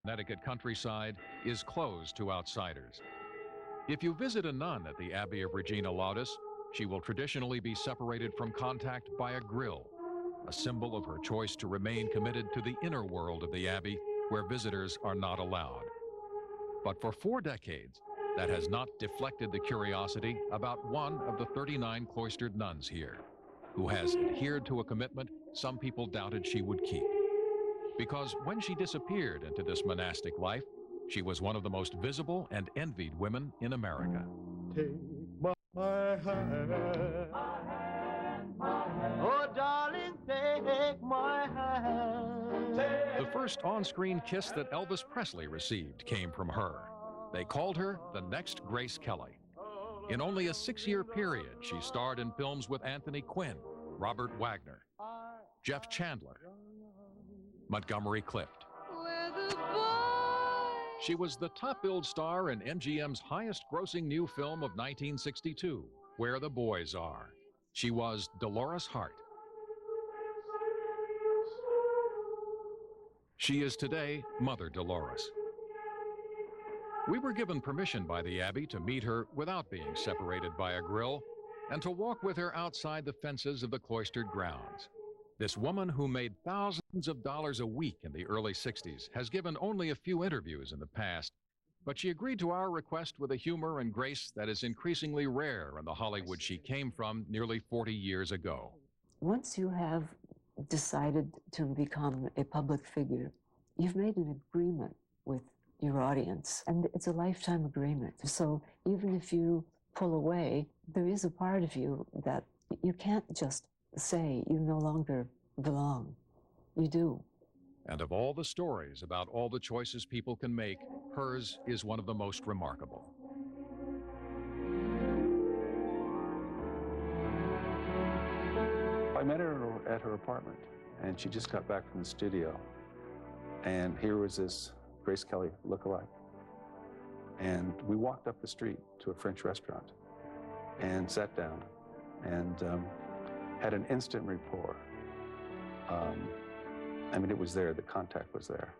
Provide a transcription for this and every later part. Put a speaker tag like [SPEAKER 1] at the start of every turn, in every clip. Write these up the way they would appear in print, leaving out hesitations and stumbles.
[SPEAKER 1] Connecticut countryside is closed to outsiders. If you visit a nun at the Abbey of Regina, Laudis, she will traditionally be separated from contact by a grill, a symbol of her choice to remain committed to the inner world of the Abbey, where visitors are not allowed. But for 4 decades, that has not deflected the curiosity about one of the 39 cloistered nuns here, who has adhered to a commitment some people doubted she would keep. Because when she disappeared into this monastic life, she was one of the most visible and envied women in America.
[SPEAKER 2] Take my hand, oh darling, take my hand.
[SPEAKER 1] The first on-screen kiss that Elvis Presley received came from her. They called her the next Grace Kelly. In only a 6-year period, she starred in films with Anthony Quinn, Robert Wagner, Jeff Chandler, Montgomery Clift. She was the top-billed star in MGM's highest-grossing new film of 1962, Where the Boys Are. She was Dolores Hart. She is today Mother Dolores. We were given permission by the Abbey to meet her without being separated by a grill and to walk with her outside the fences of the cloistered grounds. This woman, who made thousands of dollars a week in the early 60s, has given only a few interviews in the past, but she agreed to our request with a humor and grace that is increasingly rare in the Hollywood she came from nearly 40 years ago.
[SPEAKER 3] Once you have decided to become a public figure, you've made an agreement with your audience, and it's a lifetime agreement. So even if you pull away, there is a part of you that you can't just say you no longer belong. You do.
[SPEAKER 1] And of all the stories about all the choices people can make, hers is one of the most remarkable.
[SPEAKER 4] I met her at her apartment, and she just got back from the studio. And here was this Grace Kelly lookalike. And we walked up the street to a French restaurant and sat down and had an instant rapport. I mean, it was there, the contact was there.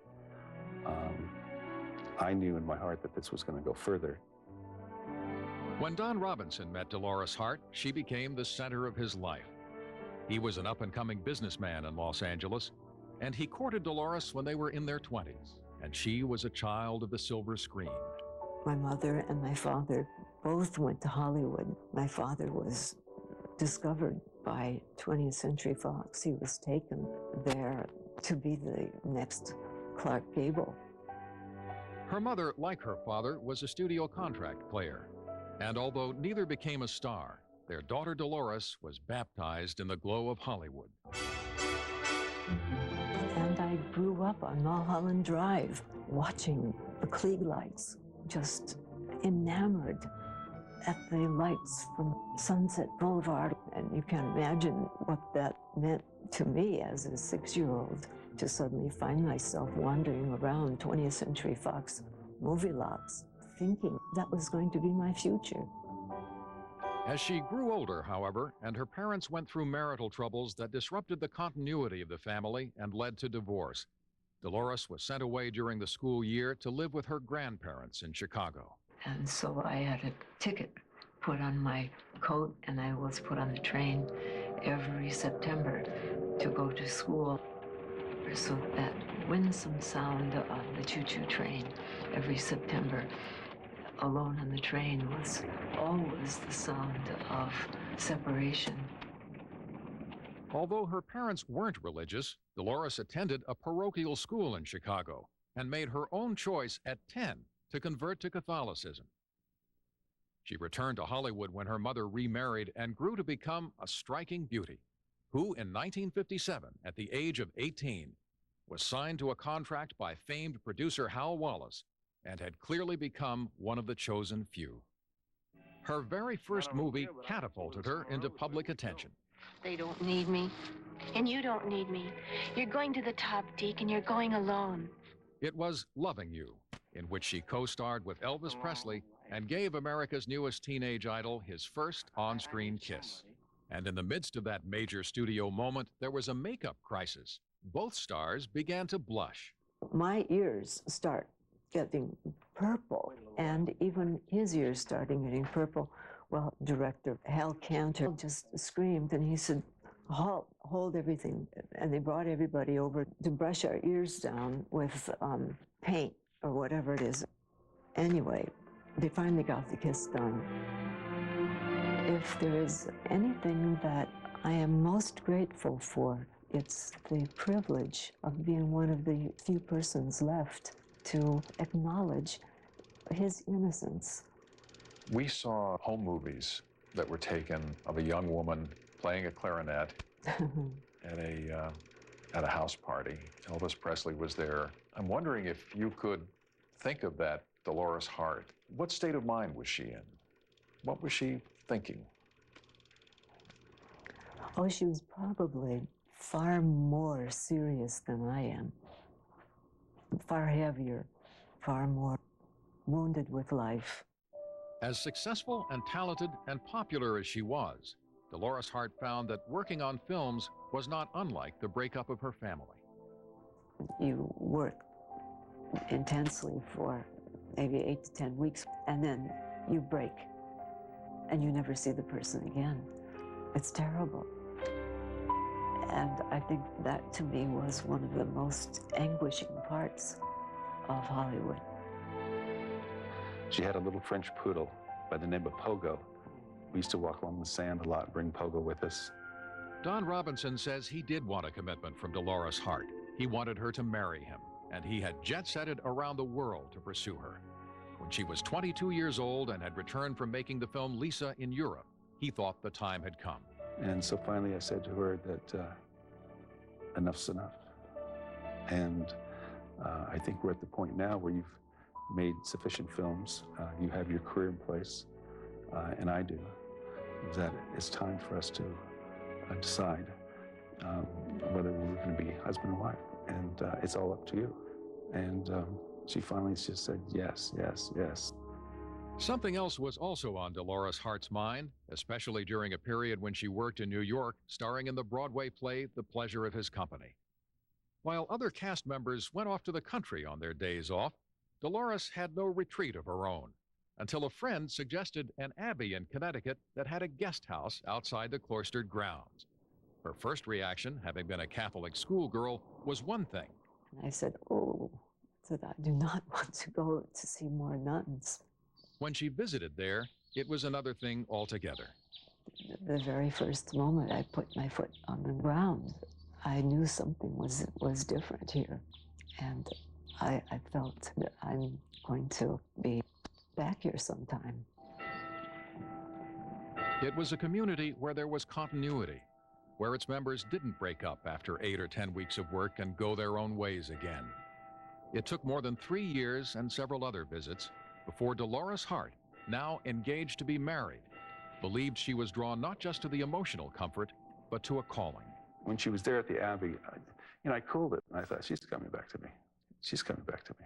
[SPEAKER 4] I knew in my heart that this was going to go further.
[SPEAKER 1] When Don Robinson met Dolores Hart, she became the center of his life. He was an up-and-coming businessman in Los Angeles, and he courted Dolores when they were in their 20s, and she was a child of the silver screen.
[SPEAKER 3] My mother and my father both went to Hollywood. My father was discovered by 20th Century Fox. He was taken there to be the next Clark Gable.
[SPEAKER 1] Her mother, like her father, was a studio contract player. And although neither became a star, their daughter Dolores was baptized in the glow of Hollywood.
[SPEAKER 3] And I grew up on Mulholland Drive, watching the Klieg lights, just enamored at the lights from Sunset Boulevard. And you can imagine what that meant to me as a 6-year-old, to suddenly find myself wandering around 20th Century Fox movie lots, thinking that was going to be my future.
[SPEAKER 1] As she grew older, however, and her parents went through marital troubles that disrupted the continuity of the family and led to divorce, Dolores was sent away during the school year to live with her grandparents in Chicago.
[SPEAKER 3] And so I had a ticket put on my coat, and I was put on the train every September to go to school. So that winsome sound of the choo-choo train every September, alone on the train, was always the sound of separation.
[SPEAKER 1] Although her parents weren't religious, Dolores attended a parochial school in Chicago and made her own choice at 10 to convert to Catholicism. She returned to Hollywood when her mother remarried and grew to become a striking beauty, who in 1957, at the age of 18, was signed to a contract by famed producer Hal Wallace and had clearly become one of the chosen few. Her very first movie catapulted her into public attention.
[SPEAKER 5] They don't need me, and you don't need me. You're going to the top, Deke, and you're going alone.
[SPEAKER 1] It was Loving You, in which she co-starred with Elvis Presley and gave America's newest teenage idol his first on-screen kiss. And in the midst of that major studio moment, there was a makeup crisis. Both stars began to blush.
[SPEAKER 3] My ears start getting purple, and even his ears starting getting purple. Well, director Hal Cantor just screamed, and he said, "Halt, hold everything." And they brought everybody over to brush our ears down with paint or whatever it is. Anyway, they finally got the kiss done. If there is anything that I am most grateful for, it's the privilege of being one of the few persons left to acknowledge his innocence.
[SPEAKER 1] We saw home movies that were taken of a young woman playing a clarinet at a house party. Elvis Presley was there. I'm wondering if you could think of that Dolores Hart. What state of mind was she in? What was she thinking?
[SPEAKER 3] Oh, she was probably far more serious than I am. Far heavier, far more wounded with life.
[SPEAKER 1] As successful and talented and popular as she was, Dolores Hart found that working on films was not unlike the breakup of her family.
[SPEAKER 3] You work intensely for maybe 8 to 10 weeks, and then you break, and you never see the person again. It's terrible. And I think that, to me, was one of the most anguishing parts of Hollywood.
[SPEAKER 4] She had a little French poodle by the name of Pogo. We used to walk along the sand a lot, bring Pogo with us.
[SPEAKER 1] Don Robinson says he did want a commitment from Dolores Hart. He wanted her to marry him, and he had jet-setted around the world to pursue her. When she was 22 years old and had returned from making the film Lisa in Europe, he thought the time had come.
[SPEAKER 4] And so finally I said to her that enough's enough. And I think we're at the point now where you've made sufficient films, you have your career in place, and I do, that it's time for us to decide whether we're going to be husband and wife. And it's all up to you. And she finally just said, yes, yes, yes.
[SPEAKER 1] Something else was also on Dolores Hart's mind, especially during a period when she worked in New York, starring in the Broadway play The Pleasure of His Company. While other cast members went off to the country on their days off, Dolores had no retreat of her own, until a friend suggested an abbey in Connecticut that had a guest house outside the Cloistered grounds. Her first reaction, having been a Catholic schoolgirl, was one thing.
[SPEAKER 3] And I said, oh, I do not want to go to see more nuns.
[SPEAKER 1] When she visited there, it was another thing altogether.
[SPEAKER 3] The very first moment I put my foot on the ground, I knew something was different here. And I felt that I'm going to be back here sometime.
[SPEAKER 1] It was a community where there was continuity, where its members didn't break up after 8 or 10 weeks of work and go their own ways again. It took more than 3 years and several other visits before Dolores Hart, now engaged to be married, believed she was drawn not just to the emotional comfort, but to a calling.
[SPEAKER 4] When she was there at the Abbey, I cooled it, and I thought, she's coming back to me. She's coming back to me.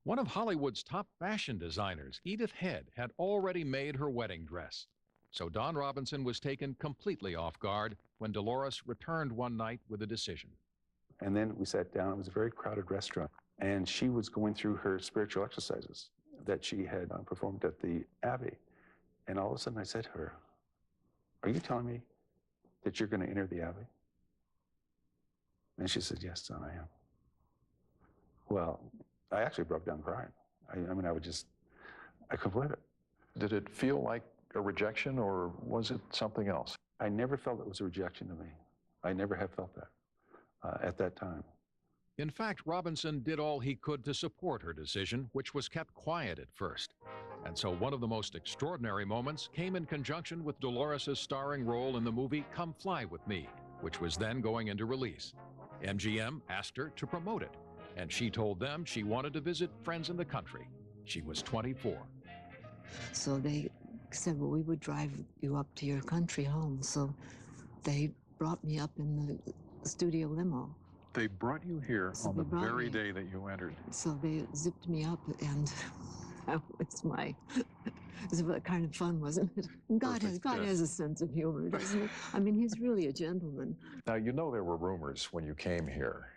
[SPEAKER 1] One of Hollywood's top fashion designers, Edith Head, had already made her wedding dress. So Don Robinson was taken completely off guard when Dolores returned one night with a decision.
[SPEAKER 4] And then we sat down. It was a very crowded restaurant, and she was going through her spiritual exercises that she had performed at the Abbey. And all of a sudden I said to her, are you telling me that you're going to enter the Abbey? And she said, yes, son, I am. Well, I actually broke down crying. I couldn't believe it.
[SPEAKER 1] Did it feel like a rejection, or was it something else?
[SPEAKER 4] I never felt it was a rejection to me. I never have felt that at that time.
[SPEAKER 1] In fact, Robinson did all he could to support her decision, which was kept quiet at first. And so one of the most extraordinary moments came in conjunction with Dolores' starring role in the movie Come Fly With Me, which was then going into release. MGM asked her to promote it, and she told them she wanted to visit friends in the country. She was 24.
[SPEAKER 3] So they said, well, we would drive you up to your country home. So they brought me up in the studio limo.
[SPEAKER 1] They brought you here on the very day that you entered.
[SPEAKER 3] So they zipped me up, and that was kind of fun, wasn't it? God has a sense of humor, doesn't he? I mean, he's really a gentleman.
[SPEAKER 1] Now, you know there were rumors when you came here